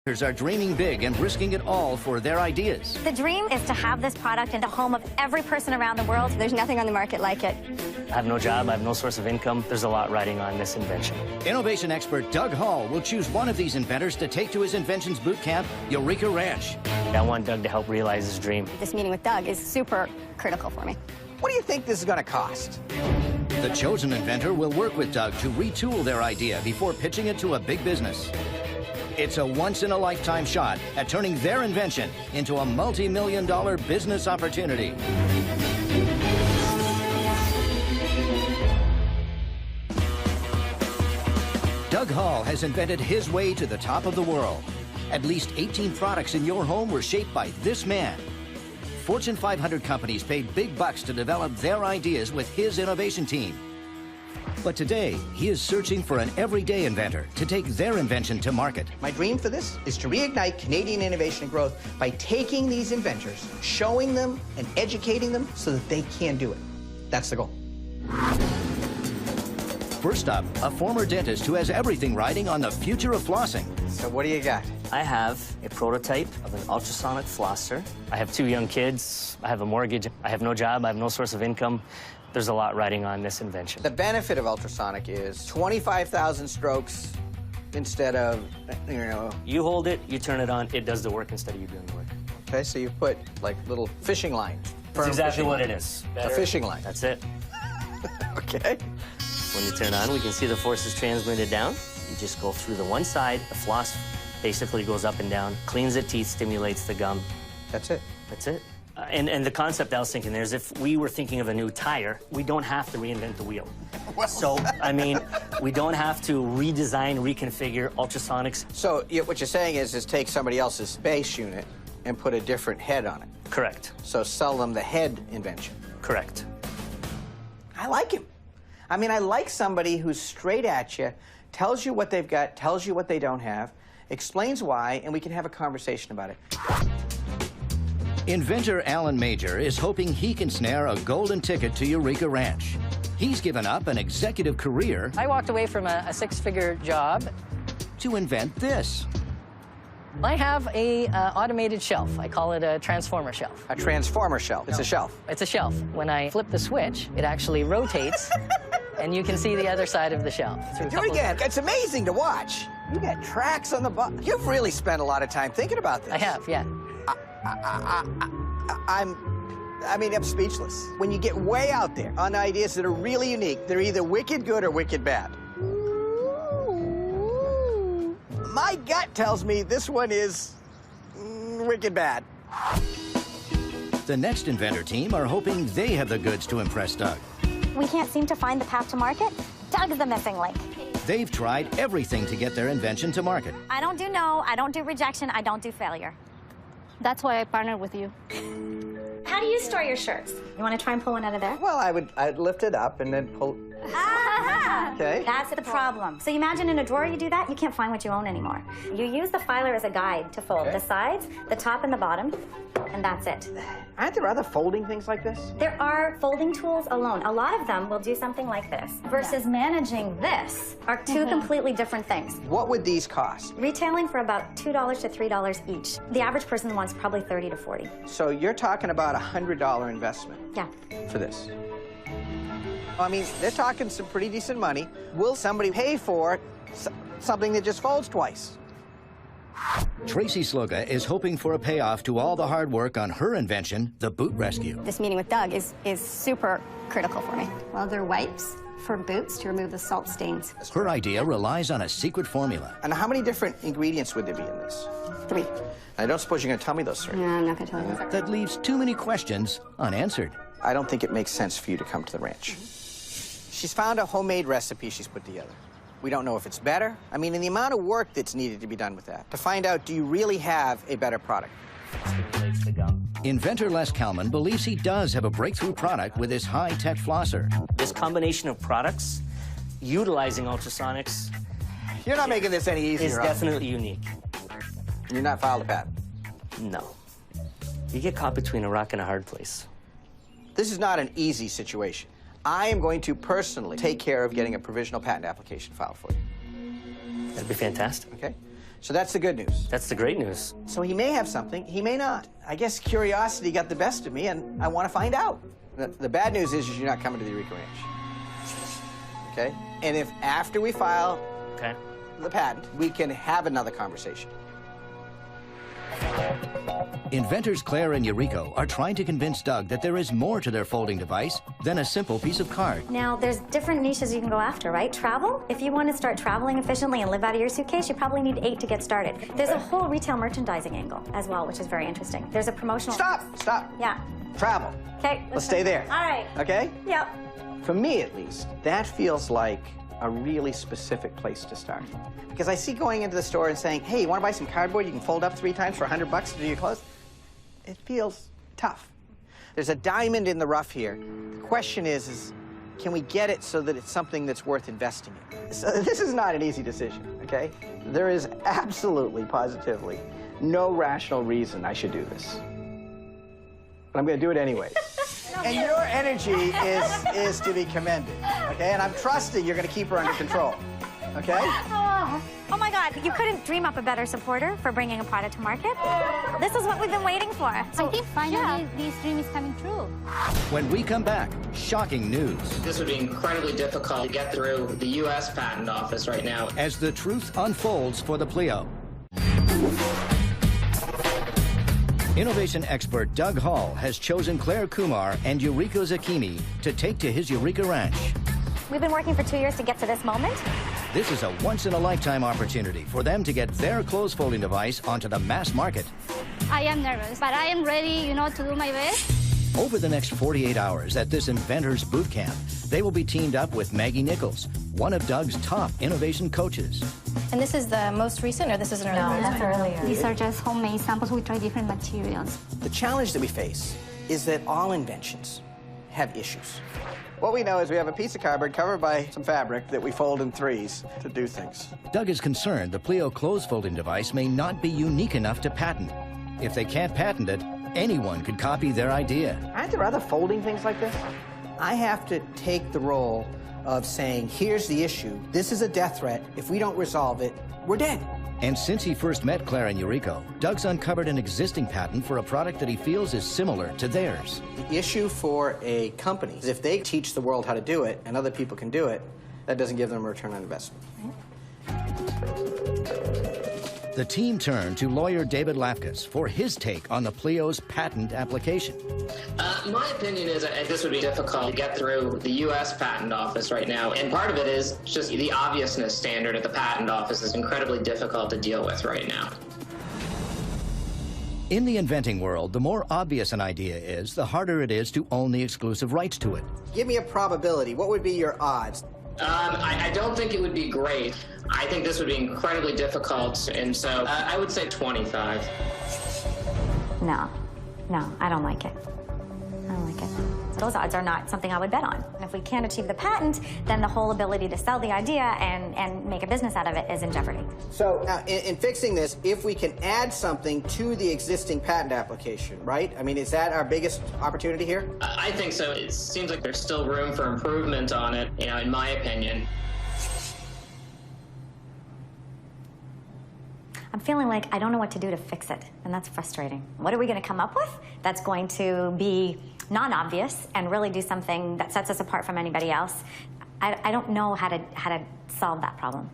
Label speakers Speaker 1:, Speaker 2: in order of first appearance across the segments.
Speaker 1: Are dreaming big and risking it all for their ideas.
Speaker 2: The dream is to have this product in the home of every person around the world. There's nothing on the market like it.
Speaker 3: I have no job, I have no source of income. There's a lot riding on this invention.
Speaker 1: Innovation expert Doug Hall will choose one of these inventors to take to his inventions boot camp, Eureka Ranch.
Speaker 3: I want Doug to help realize his dream.
Speaker 2: This meeting with Doug is super critical for me.
Speaker 4: What do you think this is going to cost?
Speaker 1: The chosen inventor will work with Doug to retool their idea before pitching it to a big business. It's a once-in-a-lifetime shot at turning their invention into a multi-million-dollar business opportunity. Doug Hall has invented his way to the top of the world. At least 18 products in your home were shaped by this man. Fortune 500 companies paid big bucks to develop their ideas with his innovation team. But today, he is searching for an everyday inventor to take their invention to market.
Speaker 4: My dream for this is to reignite Canadian innovation and growth by taking these inventors, showing them and educating them so that they can do it. That's the goal.
Speaker 1: First up, a former dentist who has everything riding on the future of flossing.
Speaker 4: So what do you got?
Speaker 3: I have a prototype of an ultrasonic flosser. I have 2 young kids. I have a mortgage. I have no job. I have no source of income. There's a lot riding on this invention.
Speaker 4: The benefit of ultrasonic is 25,000 strokes instead of,
Speaker 3: You hold it, you turn it on, it does the work instead of you doing the work.
Speaker 4: Okay, so you put like little fishing lines.
Speaker 3: That's exactly what it is.
Speaker 4: A fishing line.
Speaker 3: That's it.
Speaker 4: Okay.
Speaker 3: When you turn on, we can see the forces transmitted down. You just go through the one side. The floss basically goes up and down, cleans the teeth, stimulates the gum.
Speaker 4: That's it.
Speaker 3: That's it. And the concept I was thinking there is if we were thinking of a new tire, we don't have to reinvent the wheel.
Speaker 4: Well.
Speaker 3: So, I mean, we don't have to redesign, reconfigure ultrasonics.
Speaker 4: So what you're saying is take somebody else's base unit and put a different head on it.
Speaker 3: Correct.
Speaker 4: So sell them the head invention.
Speaker 3: Correct.
Speaker 4: I like him. I mean, I like somebody who's straight at you, tells you what they've got, tells you what they don't have, explains why, and we can have a conversation about it.
Speaker 1: Inventor Alan Major is hoping he can snare a golden ticket to Eureka Ranch. He's given up an executive career.
Speaker 5: I walked away from a 6-figure job
Speaker 1: to invent this.
Speaker 5: I have a automated shelf. I call it a transformer shelf.
Speaker 4: A transformer shelf. It's a shelf.
Speaker 5: It's a shelf. When I flip the switch, it actually rotates, and you can see the other side of the shelf.
Speaker 4: Do it again. It's amazing to watch. You got tracks on the bottom. You've really spent a lot of time thinking about this.
Speaker 5: I have, yeah.
Speaker 4: I'm speechless. When you get way out there on ideas that are really unique, they're either wicked good or wicked bad. My gut tells me this one is wicked bad.
Speaker 1: The next inventor team are hoping they have the goods to impress Doug.
Speaker 2: We can't seem to find the path to market. Doug's the missing link.
Speaker 1: They've tried everything to get their invention to market.
Speaker 2: I don't do no, I don't do rejection, I don't do failure.
Speaker 6: That's why I partnered with you.
Speaker 2: How do you store your shirts? You want to try and pull one out of there?
Speaker 4: Well, I'd lift it up and then pull. Okay.
Speaker 2: That's the problem. So you imagine in a drawer you do that, you can't find what you own anymore. You use the filer as a guide to fold the sides, the top and the bottom, and that's it.
Speaker 4: Aren't there other folding things like this?
Speaker 2: There are folding tools alone. A lot of them will do something like this. Versus managing this are 2 completely different things.
Speaker 4: What would these cost?
Speaker 2: Retailing for about $2 to $3 each. The average person wants probably $30 to $40.
Speaker 4: So you're talking about a $100 investment.
Speaker 2: Yeah.
Speaker 4: For this. I mean, they're talking some pretty decent money. Will somebody pay for something that just folds twice?
Speaker 1: Tracy Sloga is hoping for a payoff to all the hard work on her invention, the boot rescue.
Speaker 2: This meeting with Doug is super critical for me. Well, they're wipes for boots to remove the salt stains.
Speaker 1: Her idea relies on a secret formula.
Speaker 4: And how many different ingredients would there be in this?
Speaker 2: 3.
Speaker 4: I don't suppose you're going to tell me those 3.
Speaker 2: No, I'm not going to tell you those.
Speaker 1: That leaves too many questions unanswered.
Speaker 4: I don't think it makes sense for you to come to the ranch. She's found a homemade recipe she's put together. We don't know if it's better. I mean, in the amount of work that's needed to be done with that, to find out, do you really have a better product?
Speaker 3: Stimulates the gum.
Speaker 1: Inventor Les Kalman believes he does have a breakthrough product with his high-tech flosser.
Speaker 3: This combination of products, utilizing ultrasonics,
Speaker 4: You're not making this any easier.
Speaker 3: is definitely unique.
Speaker 4: You're not filed a patent.
Speaker 3: No. You get caught between a rock and a hard place.
Speaker 4: This is not an easy situation. I am going to personally take care of getting a provisional patent application filed for you.
Speaker 3: That'd be fantastic.
Speaker 4: Okay? So that's the good news.
Speaker 3: That's the great news.
Speaker 4: So he may have something, he may not. I guess curiosity got the best of me, and I want to find out. The bad news is you're not coming to the Eureka Ranch. Okay? And if after we file the patent, we can have another conversation.
Speaker 1: Inventors Claire and Eureka are trying to convince Doug that there is more to their folding device than a simple piece of card.
Speaker 2: Now, there's different niches you can go after, right? Travel. If you want to start traveling efficiently and live out of your suitcase, you probably need 8 to get started. There's a whole retail merchandising angle as well, which is very interesting. There's a promotional...
Speaker 4: Stop.
Speaker 2: Yeah.
Speaker 4: Travel.
Speaker 2: Okay.
Speaker 4: Let's stay there.
Speaker 2: All right.
Speaker 4: Okay?
Speaker 2: Yep.
Speaker 4: For me, at least, that feels like a really specific place to start. Because I see going into the store and saying, hey, you want to buy some cardboard you can fold up 3 times for $100 to do your clothes? It feels tough. There's a diamond in the rough here. The question is can we get it so that it's something that's worth investing in? So this is not an easy decision, okay? There is absolutely, positively, no rational reason I should do this. But I'm going to do it anyways. And your energy is to be commended, okay? And I'm trusting you're going to keep her under control, okay?
Speaker 2: Oh my God, you couldn't dream up a better supporter for bringing a product to market. This is what we've been waiting for.
Speaker 6: I think finally this dream is coming true.
Speaker 1: When we come back, shocking news.
Speaker 7: This would be incredibly difficult to get through the U.S. Patent Office right now.
Speaker 1: As the truth unfolds for the Pleo. Innovation expert Doug Hall has chosen Claire Kumar and Eureka Zakimi to take to his Eureka Ranch.
Speaker 2: We've been working for 2 years to get to this moment.
Speaker 1: This is a once-in-a-lifetime opportunity for them to get their clothes folding device onto the mass market.
Speaker 6: I am nervous, but I am ready, to do my best.
Speaker 1: Over the next 48 hours at this Inventors Boot Camp, they will be teamed up with Maggie Nichols, one of Doug's top innovation coaches.
Speaker 8: And this is the most recent, or this is an earlier?
Speaker 2: That's earlier.
Speaker 6: These are just homemade samples. We try different materials.
Speaker 4: The challenge that we face is that all inventions have issues. What we know is we have a piece of cardboard covered by some fabric that we fold in 3s to do things.
Speaker 1: Doug is concerned the Pleo clothes folding device may not be unique enough to patent. If they can't patent it, anyone could copy their idea.
Speaker 4: Aren't there other folding things like this? I have to take the role of saying, here's the issue. This is a death threat. If we don't resolve it, we're dead.
Speaker 1: And since he first met Claire and Eureka, Doug's uncovered an existing patent for a product that he feels is similar to theirs.
Speaker 4: The issue for a company is if they teach the world how to do it and other people can do it, that doesn't give them a return on investment.
Speaker 1: The team turned to lawyer David Lapkus for his take on the Pleo's patent application.
Speaker 7: My opinion is that this would be difficult to get through the U.S. Patent Office right now, and part of it is just the obviousness standard at the Patent Office is incredibly difficult to deal with right now.
Speaker 1: In the inventing world, the more obvious an idea is, the harder it is to own the exclusive rights to it.
Speaker 4: Give me a probability. What would be your odds?
Speaker 7: I don't think it would be great. I think this would be incredibly difficult, and so I would say 25.
Speaker 2: No, I don't like it. I don't like it. Those odds are not something I would bet on. If we can't achieve the patent, then the whole ability to sell the idea and make a business out of it is in jeopardy.
Speaker 4: So now, in fixing this, if we can add something to the existing patent application, right? I mean, is that our biggest opportunity here?
Speaker 7: I think so. It seems like there's still room for improvement on it, in my opinion.
Speaker 2: I'm feeling like I don't know what to do to fix it, and that's frustrating. What are we going to come up with that's going to be non-obvious and really do something that sets us apart from anybody else? I don't know how to solve that problem.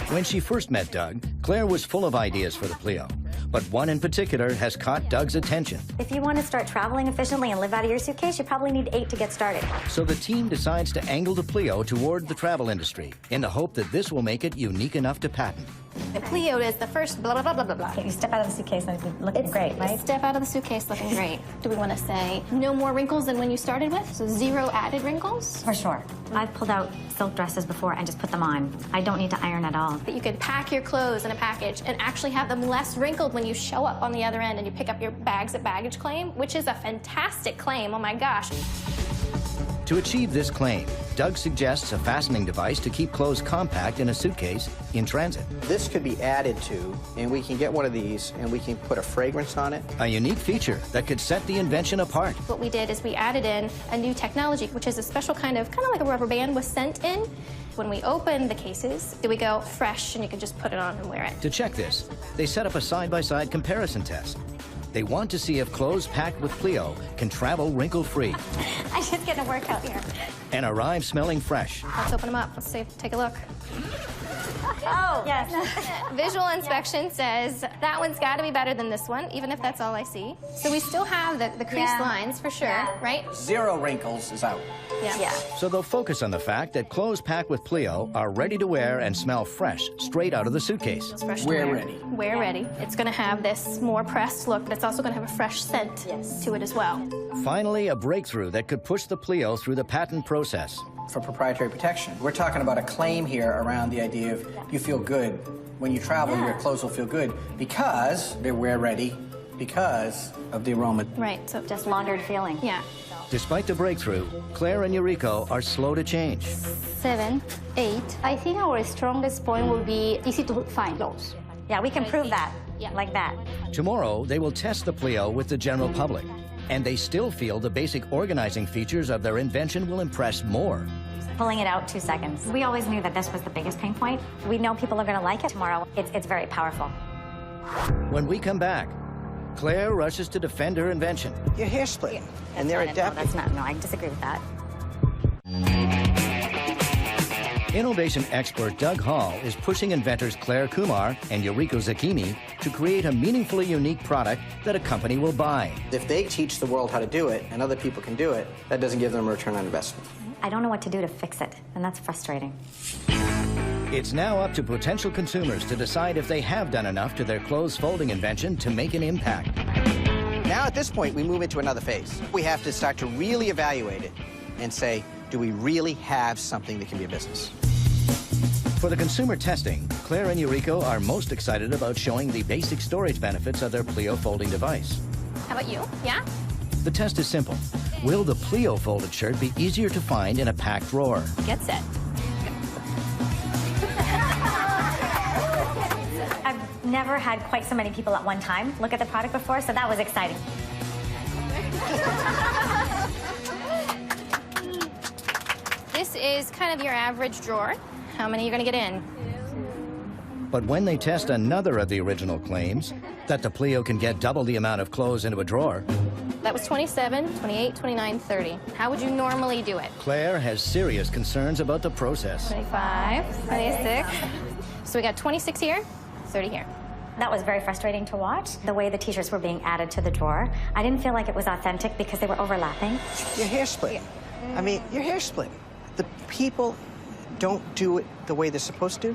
Speaker 1: When she first met Doug, Claire was full of ideas for the Pleo, but one in particular has caught Doug's attention.
Speaker 2: If you want to start traveling efficiently and live out of your suitcase, you probably need 8 to get started.
Speaker 1: So the team decides to angle the Pleo toward the travel industry in the hope that this will make it unique enough to patent.
Speaker 8: The Pleo is the first blah, blah, blah, blah, blah, blah.
Speaker 2: You step out of the suitcase and it's looking great, right?
Speaker 8: Step out of the suitcase looking great. Do we want to say no more wrinkles than when you started with? So 0 added wrinkles?
Speaker 2: For sure. I've pulled out silk dresses before and just put them on. I don't need to iron at all.
Speaker 8: But you could pack your clothes in a package and actually have them less wrinkled when you show up on the other end and you pick up your bags at baggage claim, which is a fantastic claim. Oh my gosh.
Speaker 1: To achieve this claim, Doug suggests a fastening device to keep clothes compact in a suitcase in transit.
Speaker 4: This could be added to, and we can get one of these, and we can put a fragrance on it.
Speaker 1: A unique feature that could set the invention apart.
Speaker 8: What we did is we added in a new technology, which is a special kind of like a rubber band with scent in, When we open the cases, we go fresh, and you can just put it on and wear it.
Speaker 1: To check this, they set up a side-by-side comparison test. They want to see if clothes packed with Pleo can travel wrinkle-free
Speaker 2: I just get a workout here.
Speaker 1: and arrive smelling fresh.
Speaker 8: Let's open them up. Let's see, take a look.
Speaker 2: Oh, yes.
Speaker 8: Visual inspection says that one's got to be better than this one, even if that's all I see. So we still have the crease
Speaker 2: Yeah.
Speaker 8: lines for sure,
Speaker 2: Yeah.
Speaker 8: right?
Speaker 4: 0 wrinkles is out.
Speaker 2: Yeah.
Speaker 1: So they'll focus on the fact that clothes packed with Pleo are ready to wear and smell fresh straight out of the suitcase.
Speaker 8: It's fresh to
Speaker 4: Wear
Speaker 8: wear.
Speaker 4: ready.
Speaker 8: Wear ready. It's going to have this more pressed look, but it's also going to have a fresh scent to it as well.
Speaker 1: Finally, a breakthrough that could push the Pleo through the patent process.
Speaker 4: For proprietary protection. We're talking about a claim here around the idea of you feel good. When you travel, your clothes will feel good because they're wear ready, because of the aroma.
Speaker 8: Right, so
Speaker 2: Just laundered feeling.
Speaker 8: yeah.
Speaker 1: Despite the breakthrough, Claire and Yuriko are slow to change.
Speaker 6: 7, 8. I think our strongest point will be easy to find those.
Speaker 2: Yeah, we can prove that.
Speaker 8: Yeah.
Speaker 2: Like that.
Speaker 1: Tomorrow, they will test the Pleo with the general public, and they still feel the basic organizing features of their invention will impress more.
Speaker 2: Pulling it out 2 seconds. We always knew that this was the biggest pain point. We know people are going to like it tomorrow. It's very powerful.
Speaker 1: When we come back, Claire rushes to defend her invention.
Speaker 4: Your hair splitting, and they're
Speaker 2: That's not-
Speaker 4: adapting.
Speaker 2: No, that's not. No, I disagree with that.
Speaker 1: Innovation expert Doug Hall is pushing inventors Claire Kumar and Yuriko Zakimi to create a meaningfully unique product that a company will buy.
Speaker 4: If they teach the world how to do it and other people can do it, that doesn't give them a return on investment.
Speaker 2: I don't know what to do to fix it, and that's frustrating.
Speaker 1: It's now up to potential consumers to decide if they have done enough to their clothes folding invention to make an impact.
Speaker 4: Now, at this point, we move into another phase. We have to start to really evaluate it and say, do we really have something that can be a business?
Speaker 1: For the consumer testing, Claire and Yuriko are most excited about showing the basic storage benefits of their Pleo folding device.
Speaker 8: How about you? Yeah?
Speaker 1: The test is simple. Will the Pleo folded shirt be easier to find in a packed drawer?
Speaker 8: Get set.
Speaker 2: I've never had quite so many people at one time look at the product before, so that was exciting.
Speaker 8: This is kind of your average drawer. How many are you going to get in?
Speaker 1: But when they test another of the original claims, that the Pleo can get double the amount of clothes into a drawer,
Speaker 8: That was 27, 28, 29, 30. How would you normally do it?
Speaker 1: Claire has serious concerns about the process.
Speaker 8: 25, 26. So we got 26 here, 30 here.
Speaker 2: That was very frustrating to watch, the way the t-shirts were being added to the drawer. I didn't feel like it was authentic because they were overlapping.
Speaker 4: Your hair splitting. I mean, your hair splitting. The people don't do it the way they're supposed to.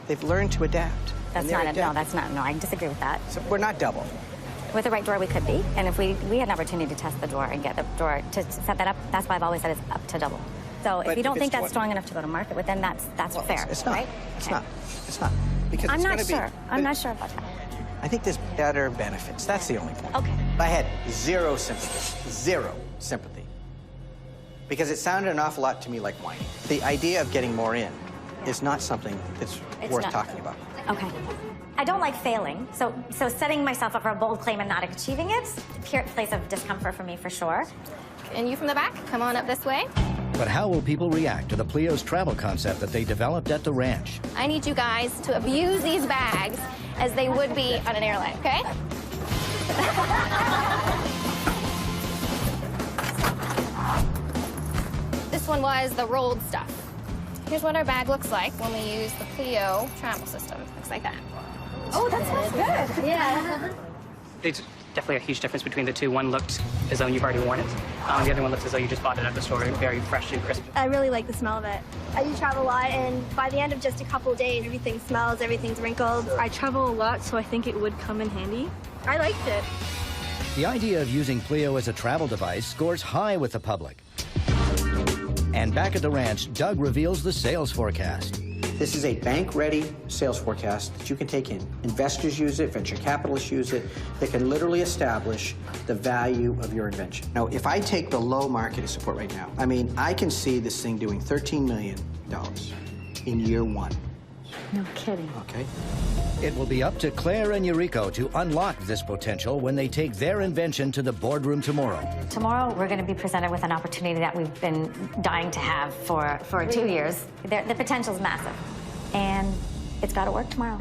Speaker 4: They've learned to adapt.
Speaker 2: That's
Speaker 4: and they're
Speaker 2: not it. No,
Speaker 4: adapting.
Speaker 2: that's not. No, I disagree with that.
Speaker 4: So we're not double.
Speaker 2: With the right drawer, we could be. And if we had an opportunity to test the drawer and get the drawer to set that up, that's why I've always said it's up to double. So if
Speaker 4: But
Speaker 2: you don't
Speaker 4: if
Speaker 2: think
Speaker 4: it's
Speaker 2: that's strong enough to go to market with, then that's
Speaker 4: Well,
Speaker 2: fair,
Speaker 4: It's not.
Speaker 2: right?
Speaker 4: It's
Speaker 2: Okay.
Speaker 4: not. It's not. Because
Speaker 2: I'm
Speaker 4: it's
Speaker 2: not
Speaker 4: gonna
Speaker 2: sure.
Speaker 4: be.
Speaker 2: I'm not sure about that.
Speaker 4: I think there's better benefits. That's the only point.
Speaker 2: Okay.
Speaker 4: I had zero sympathy. Zero sympathy. Because it sounded an awful lot to me like whining. The idea of getting more in is not something that's
Speaker 2: It's
Speaker 4: worth
Speaker 2: not.
Speaker 4: talking about.
Speaker 2: Okay. I don't like failing, so setting myself up for a bold claim and not achieving it, pure place of discomfort for me, for sure.
Speaker 8: And you from the back, come on up this way.
Speaker 1: But how will people react to the Pleo's travel concept that they developed at the ranch?
Speaker 8: I need you guys to abuse these bags as they would be on an airline, okay? This one was the rolled stuff. Here's what our bag looks like when we use the Pleo travel system. Looks like that.
Speaker 2: Oh, that smells good. Yeah.
Speaker 9: There's definitely a huge difference between the two. One looked as though you've already worn it. The other one looks as though you just bought it at the store, very fresh and crisp.
Speaker 10: I really like the smell of it. I do travel a lot, and by the end of just a couple of days, everything smells, everything's wrinkled.
Speaker 11: I travel a lot, so I think it would come in handy.
Speaker 10: I liked it.
Speaker 1: The idea of using Pleo as a travel device scores high with the public. And back at the ranch, Doug reveals the sales forecast.
Speaker 4: This is a bank-ready sales forecast that you can take in. Investors use it, venture capitalists use it. They can literally establish the value of your invention. Now, if I take the low marketing support right now, I mean, I can see this thing doing $13 million in year one.
Speaker 2: No kidding.
Speaker 4: Okay.
Speaker 1: It will be up to Claire and Yuriko to unlock this potential when they take their invention to the boardroom tomorrow.
Speaker 2: Tomorrow, we're going to be presented with an opportunity that we've been dying to have for 2 years. The potential's massive, and it's got to work tomorrow.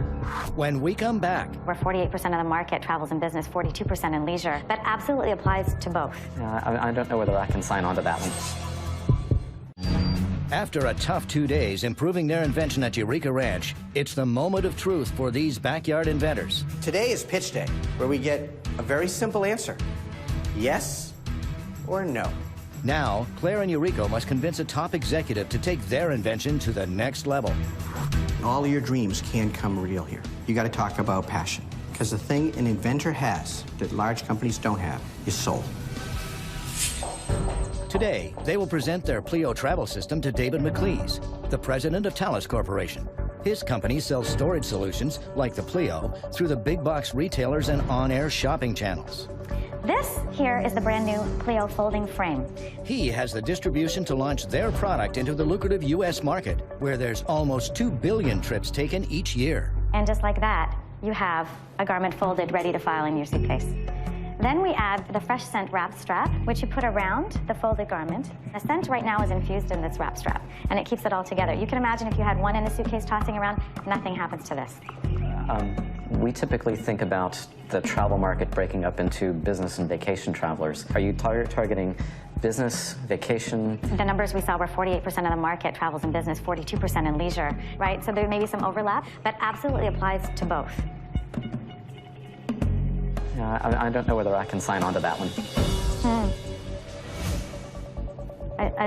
Speaker 1: When we come back,
Speaker 2: where 48% of the market travels in business, 42% in leisure, that absolutely applies to both.
Speaker 5: I don't know whether I can sign on to that one.
Speaker 1: after a tough 2 days improving their invention at Eureka Ranch, it's the moment of truth for these backyard inventors.
Speaker 4: Today is pitch day, where we get a very simple answer. Yes or no.
Speaker 1: Now, Claire and Yuriko must convince a top executive to take their invention to the next level.
Speaker 4: All of your dreams can come real here. You got to talk about passion, because the thing an inventor has that large companies don't have is soul.
Speaker 1: Today, they will present their Pleo travel system to David McLeese, the president of Thales Corporation. His company sells storage solutions, like the Pleo, through the big box retailers and on-air shopping channels.
Speaker 2: This here is the brand new Pleo folding frame.
Speaker 1: He has the distribution to launch their product into the lucrative U.S. market, where there's almost 2 billion trips taken each year.
Speaker 2: And just like that, you have a garment folded, ready to file in your suitcase. Then we add the fresh scent wrap strap, which you put around the folded garment. The scent right now is infused in this wrap strap, and it keeps it all together. You can imagine if you had one in a suitcase tossing around, nothing happens to this.
Speaker 5: We typically think about the travel market breaking up into business and vacation travelers. Are you targeting business, vacation?
Speaker 2: The numbers we saw were 48% of the market travels in business, 42% in leisure, right? So there may be some overlap, but absolutely applies to both.
Speaker 5: I don't know whether I can sign on to that one.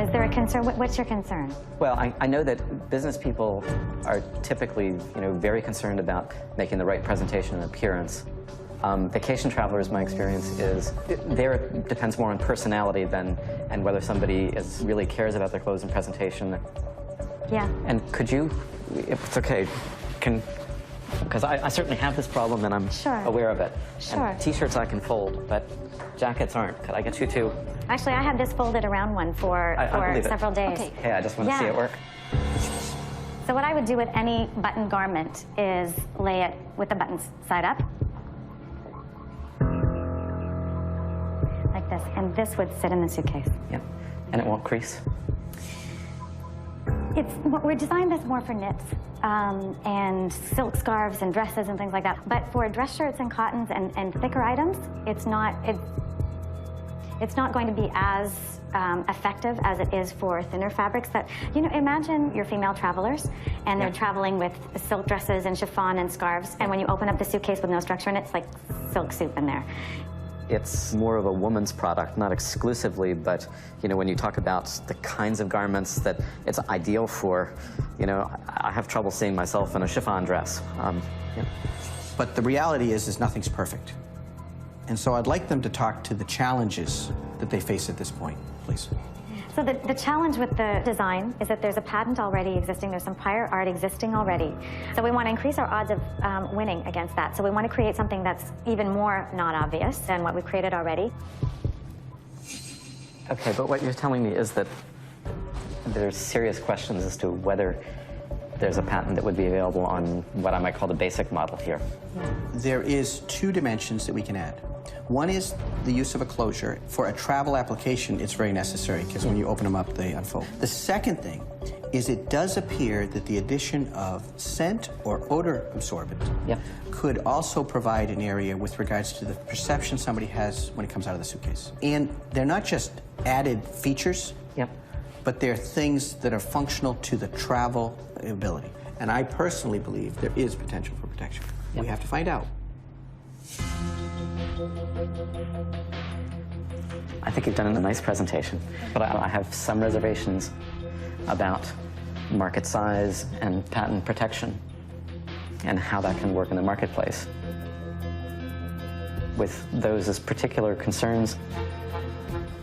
Speaker 2: Is there a concern? What's your concern?
Speaker 5: Well, I know that business people are typically, very concerned about making the right presentation and appearance. Vacation travelers, my experience is, there it depends more on personality and whether somebody really cares about their clothes and presentation.
Speaker 2: Yeah.
Speaker 5: And could you, if it's okay, because I certainly have this problem and I'm aware of it.
Speaker 2: Sure.
Speaker 5: And T-shirts I can fold, but jackets aren't. Could I get you to?
Speaker 2: Actually, I had this folded around one for several days.
Speaker 5: Okay. Hey, I just want to see it work.
Speaker 2: So what I would do with any button garment is lay it with the buttons side up. Like this. And this would sit in the suitcase.
Speaker 5: Yeah. And it won't crease?
Speaker 2: We designed this more for knits and silk scarves and dresses and things like that. But for dress shirts and cottons and thicker items, it's not going to be as effective as it is for thinner fabrics. That imagine you're female travelers and they're traveling with silk dresses and chiffon and scarves, and when you open up the suitcase with no structure in it, it's like silk soup in there.
Speaker 5: It's more of a woman's product, not exclusively, but when you talk about the kinds of garments that it's ideal for, I have trouble seeing myself in a chiffon dress.
Speaker 4: But the reality is nothing's perfect. And so I'd like them to talk to the challenges that they face at this point, please.
Speaker 2: So the challenge with the design is that there's a patent already existing. There's some prior art existing already. So we want to increase our odds of winning against that. So we want to create something that's even more not obvious than what we've created already.
Speaker 5: Okay, but what you're telling me is that there's serious questions as to whether there's a patent that would be available on what I might call the basic model here.
Speaker 4: There is 2 dimensions that we can add. One is the use of a closure. For a travel application, it's very necessary, because when you open them up, they unfold. The second thing is it does appear that the addition of scent or odor absorbent could also provide an area with regards to the perception somebody has when it comes out of the suitcase. And they're not just added features, but they're things that are functional to the travel ability. And I personally believe there is potential for protection. We have to find out.
Speaker 5: I think you've done a nice presentation, but I have some reservations about market size and patent protection and how that can work in the marketplace. With those as particular concerns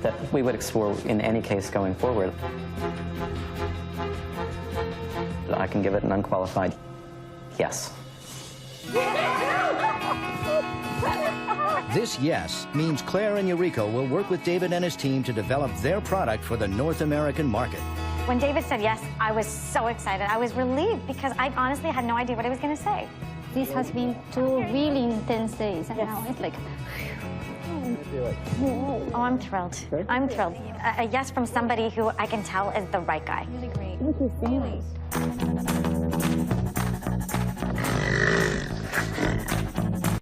Speaker 5: that we would explore in any case going forward, I can give it an unqualified yes.
Speaker 1: This yes means Claire and Yuriko will work with David and his team to develop their product for the North American market.
Speaker 2: When David said yes, I was so excited. I was relieved because I honestly had no idea what I was going to say.
Speaker 6: This has been 2 really intense days, and now it's like...
Speaker 2: Oh, I'm thrilled. I'm thrilled. A yes from somebody who I can tell is the right guy.
Speaker 8: Really great.
Speaker 6: Thank you so much.